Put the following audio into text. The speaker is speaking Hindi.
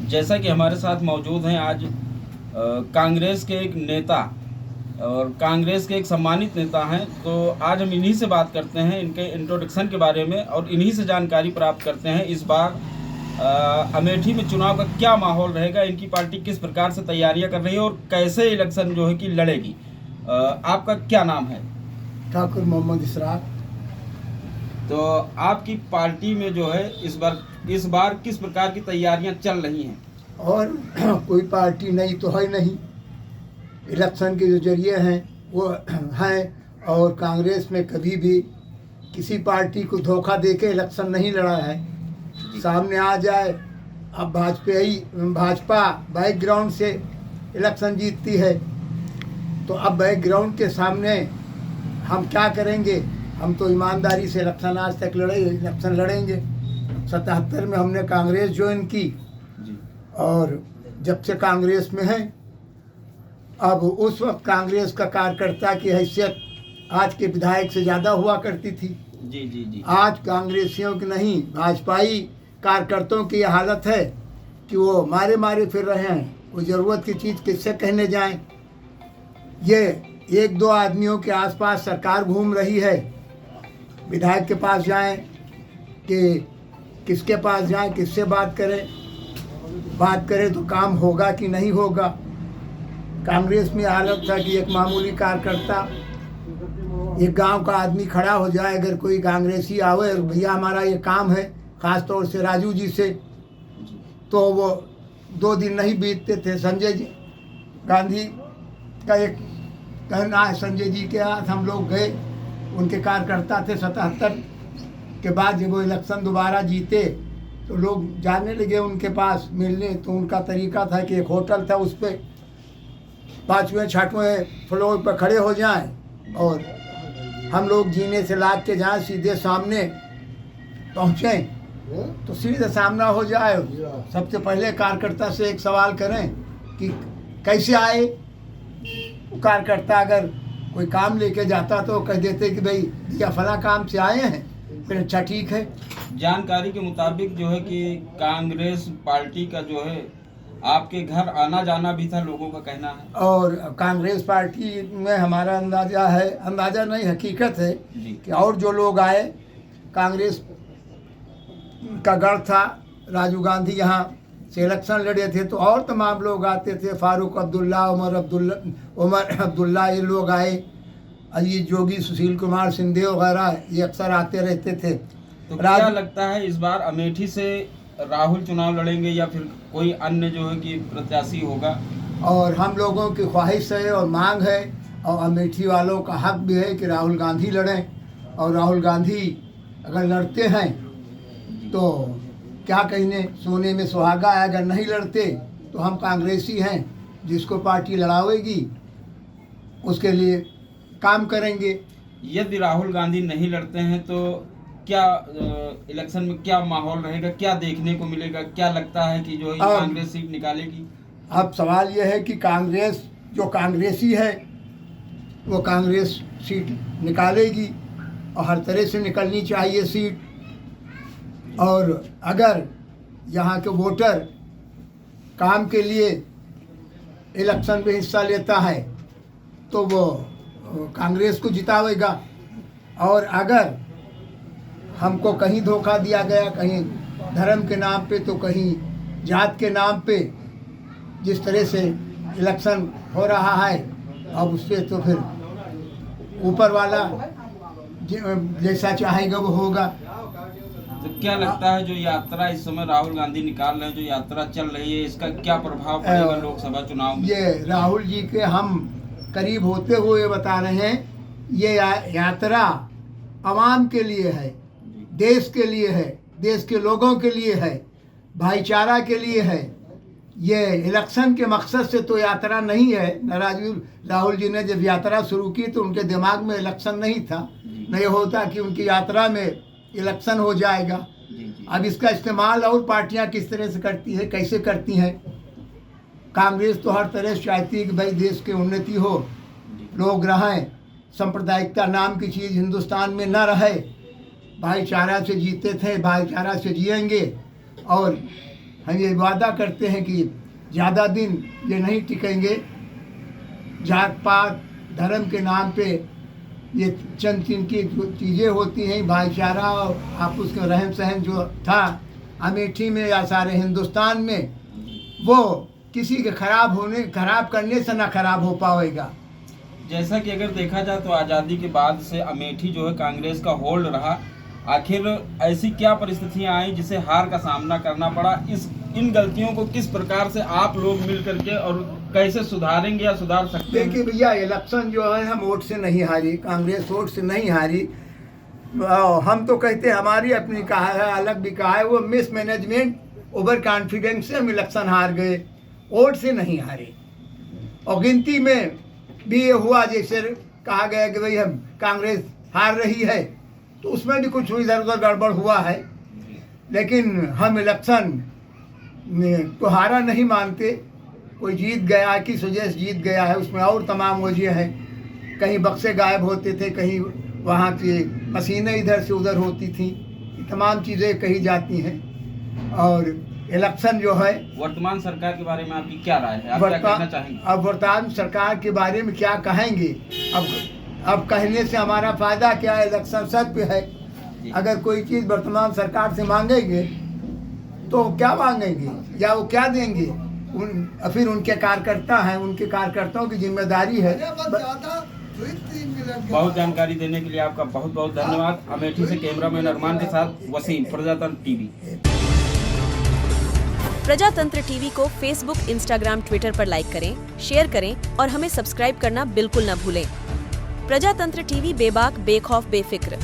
जैसा कि हमारे साथ मौजूद हैं आज कांग्रेस के एक नेता और कांग्रेस के एक सम्मानित नेता हैं, तो आज हम इन्हीं से बात करते हैं, इनके इंट्रोडक्शन के बारे में और इन्हीं से जानकारी प्राप्त करते हैं इस बार अमेठी में चुनाव का क्या माहौल रहेगा, इनकी पार्टी किस प्रकार से तैयारियां कर रही है और कैसे इलेक्शन जो है कि लड़ेगी। आपका क्या नाम है? ठाकुर मोहम्मद इसरार। तो आपकी पार्टी में जो है इस बार किस प्रकार की तैयारियां चल रही हैं? और कोई पार्टी नई तो है नहीं, इलेक्शन के जो जरिए हैं वो हैं, और कांग्रेस में कभी भी किसी पार्टी को धोखा देके इलेक्शन नहीं लड़ा है। सामने आ जाए, अब भाजपा बैकग्राउंड से इलेक्शन जीतती है, तो अब बैकग्राउंड के सामने हम क्या करेंगे? हम तो ईमानदारी से इलेक्शन आज तक इलेक्शन लड़ेंगे। 77 में हमने कांग्रेस ज्वाइन की और जब से कांग्रेस में है, अब उस वक्त कांग्रेस का कार्यकर्ता की हैसियत आज के विधायक से ज़्यादा हुआ करती थी। जी जी जी। आज कांग्रेसियों की नहीं, भाजपाई कार्यकर्ताओं की यह हालत है कि वो मारे मारे फिर रहे हैं। वो ज़रूरत की चीज़ किससे कहने जाएं? ये एक दो आदमियों के आसपास सरकार घूम रही है। विधायक के पास जाएं कि किसके पास जाएं, किससे बात करें तो काम होगा कि नहीं होगा। कांग्रेस में हालत था कि एक मामूली कार्यकर्ता, एक गांव का आदमी खड़ा हो जाए, अगर कोई कांग्रेसी आवे और भैया हमारा ये काम है, ख़ास तौर से राजू जी से, तो वो 2 दिन नहीं बीतते थे। संजय जी गांधी का एक कहना है, संजय जी के साथ हम लोग गए, उनके कार्यकर्ता थे। 77 के बाद जब वो इलेक्शन दोबारा जीते तो लोग जाने लगे उनके पास मिलने। तो उनका तरीका था कि एक होटल था, उस पर 5वें 6वें फ्लोर पर खड़े हो जाएं और हम लोग जीने से लाद के जाएं, सीधे सामने पहुँचें तो सीधे सामना हो जाए। सबसे पहले कार्यकर्ता से एक सवाल करें कि कैसे आए। कार्यकर्ता अगर कोई काम लेके जाता तो कह देते कि भाई या फला काम से आए हैं, फिर अच्छा ठीक है। जानकारी के मुताबिक जो है कि कांग्रेस पार्टी का जो है आपके घर आना जाना भी था, लोगों का कहना है। और कांग्रेस पार्टी में हमारा अंदाज़ा नहीं, हकीकत है कि और जो लोग आए, कांग्रेस का गढ़ था, राजीव गांधी यहाँ से इलेक्शन लड़े थे तो और तमाम लोग आते थे। फारूक अब्दुल्ला, उमर अब्दुल्ला ये लोग आए, अजीत जोगी, सुशील कुमार सिंधे वगैरह ये अक्सर आते रहते थे। तो क्या लगता है इस बार अमेठी से राहुल चुनाव लड़ेंगे या फिर कोई अन्य जो है कि प्रत्याशी होगा? और हम लोगों की ख्वाहिश है और मांग है और अमेठी वालों का हक भी है कि राहुल गांधी लड़ें। और राहुल गांधी अगर लड़ते हैं तो क्या कहने, सोने में सुहागा है। अगर नहीं लड़ते तो हम कांग्रेसी हैं, जिसको पार्टी लड़ावेगी उसके लिए काम करेंगे। यदि राहुल गांधी नहीं लड़ते हैं तो क्या इलेक्शन में क्या माहौल रहेगा, क्या देखने को मिलेगा? क्या लगता है कि जो है कांग्रेस सीट निकालेगी? अब सवाल यह है कि कांग्रेस जो कांग्रेसी है वो कांग्रेस सीट निकालेगी और हर तरह से निकलनी चाहिए सीट। और अगर यहाँ के वोटर काम के लिए इलेक्शन में हिस्सा लेता है तो वो कांग्रेस को जितावेगा। और अगर हमको कहीं धोखा दिया गया, कहीं धर्म के नाम पे तो कहीं जात के नाम पे, जिस तरह से इलेक्शन हो रहा है, अब उससे तो फिर ऊपर वाला जैसा चाहेगा वो होगा। तो क्या लगता है जो यात्रा इस समय राहुल गांधी निकाल रहे हैं, जो यात्रा चल रही है, इसका क्या प्रभाव पड़ेगा लोकसभा चुनाव में? ये राहुल जी के हम करीब होते हुए बता रहे हैं, ये यात्रा आवाम के लिए है, देश के लिए है, देश के लोगों के लिए है, भाईचारा के लिए है। ये इलेक्शन के मकसद से तो यात्रा नहीं है। राहुल जी ने जब यात्रा शुरू की तो उनके दिमाग में इलेक्शन नहीं था, नहीं होता कि उनकी यात्रा में इलेक्शन हो जाएगा। अब इसका इस्तेमाल और पार्टियां किस तरह से करती है, कैसे करती हैं। कांग्रेस तो हर तरह से चाहती है कि भाई देश की उन्नति हो, लोग रहें, सांप्रदायिकता नाम की चीज़ हिंदुस्तान में न रहे, भाईचारा से जीते थे, भाईचारा से जिएंगे और हम ये वादा करते हैं कि ज़्यादा दिन ये नहीं टिकेंगे। जात पात धर्म के नाम पे ये चंद की जो चीज़ें होती हैं, भाईचारा और आपस का रहन सहन जो था अमेठी में या सारे हिंदुस्तान में, वो किसी के खराब करने से ना खराब हो पाएगा। जैसा कि अगर देखा जाए तो आज़ादी के बाद से अमेठी जो है कांग्रेस का होल्ड रहा। आखिर ऐसी क्या परिस्थितियां आई जिसे हार का सामना करना पड़ा? इन गलतियों को किस प्रकार से आप लोग मिल करके और कैसे सुधारेंगे या सुधार सकते हैं? देखिए भैया, इलेक्शन जो है हम वोट से नहीं हारी, कांग्रेस वोट से नहीं हारी। हम तो कहते हैं हमारी अपनी कहा है, अलग भी कहा है, वो मिस मैनेजमेंट ओवर कॉन्फिडेंस से हम इलेक्शन हार गए, वोट से नहीं हारे। और गिनती में भी ये हुआ जैसे कहा गया कि भाई हम कांग्रेस हार रही है, तो उसमें भी कुछ इधर उधर गड़बड़ हुआ है। लेकिन हम इलेक्शन को हारा नहीं मानते। कोई जीत गया, किस वजह से जीत गया है, उसमें और तमाम वजह हैं। कहीं बक्से गायब होते थे, कहीं वहाँ की मशीनें इधर से उधर होती थी, तमाम चीज़ें कही जाती हैं। और इलेक्शन जो है, वर्तमान सरकार के बारे में आपकी क्या राय है? आप क्या कहना चाहेंगे? अब वर्तमान सरकार के बारे में क्या कहेंगे? अब कहने से हमारा फायदा क्या है? इलेक्शन सर पे है। अगर कोई चीज़ वर्तमान सरकार से मांगेंगे तो क्या मांगेंगे या वो क्या देंगे? फिर उनके कार्यकर्ता हैं, उनके कार्यकर्ताओं की जिम्मेदारी है। बहुत जानकारी देने के लिए आपका बहुत बहुत धन्यवाद। अमेठी से कैमरामैन अरमान के साथ वसीम, प्रजातंत्र टीवी। प्रजातंत्र टीवी को फेसबुक, इंस्टाग्राम, ट्विटर पर लाइक करें, शेयर करें और हमें सब्सक्राइब करना बिल्कुल न भूलें। प्रजातंत्र टीवी, बेबाक, बेखौफ, बेफिक्र।